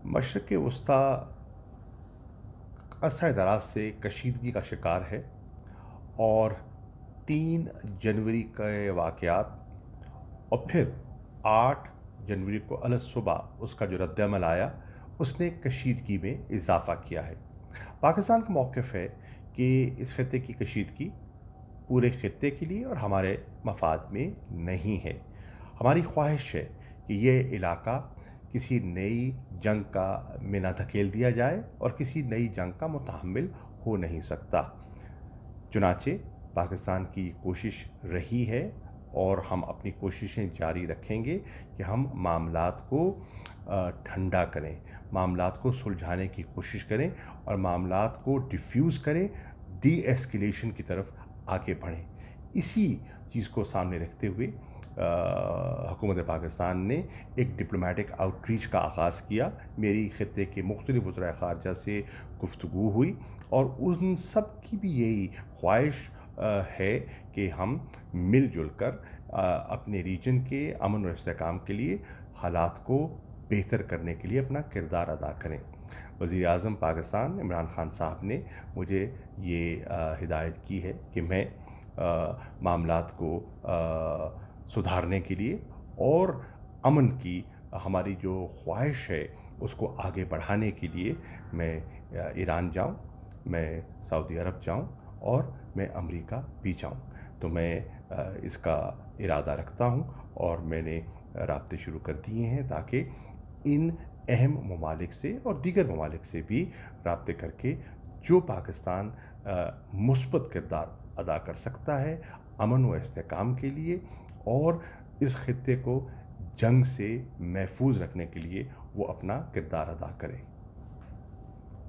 मशरक़ वस्ती अरसा दराज से कशीदगी का शिकार है और 3 जनवरी के वाक़यात और फिर 8 जनवरी को अलग सुबह उसका जो रद्दअमल आया उसने कशीदगी में इजाफ़ा किया है। पाकिस्तान का मौक़िफ़ है कि इस ख़ित्ते की कशीदगी पूरे ख़ित्ते के लिए और हमारे मफ़ाद में नहीं है। हमारी ख्वाहिश है कि ये इलाका किसी नई जंग का में ना धकेल दिया जाए और किसी नई जंग का मुतहम्मिल हो नहीं सकता। चुनाचे पाकिस्तान की कोशिश रही है और हम अपनी कोशिशें जारी रखेंगे कि हम मामलात को ठंडा करें, मामलात को सुलझाने की कोशिश करें और मामलात को डिफ्यूज़ करें, डी एस्केलेशन की तरफ आगे बढ़ें। इसी चीज़ को सामने रखते हुए हुकूमत पाकिस्तान ने एक डिप्लोमेटिक आउटरीच का आगाज़ किया। मेरी ख़ित्ते के मुख्तलिफ़ वज़राए ख़ारजा से गुफ्तगू हुई और उन सब की भी यही ख्वाहिश है कि हम मिलजुल कर अपने रीजन के अमन और इस्तेहकाम के लिए हालात को बेहतर करने के लिए अपना किरदार अदा करें। वज़ीर आज़म पाकिस्तान इमरान खान साहब ने मुझे ये हिदायत की है कि मैं मामलात को सुधारने के लिए और अमन की हमारी जो ख्वाहिश है उसको आगे बढ़ाने के लिए मैं ईरान जाऊं, मैं सऊदी अरब जाऊं और मैं अमेरिका भी जाऊं। तो मैं इसका इरादा रखता हूं और मैंने राब्ते शुरू कर दिए हैं ताकि इन अहम ममालिक से और दीगर ममालिक से भी राब्ते करके जो पाकिस्तान मुस्बत किरदार अदा कर सकता है अमन व इस्तेहकाम के लिए और इस ख़ित्ते को जंग से महफूज रखने के लिए वो अपना किरदार अदा करें।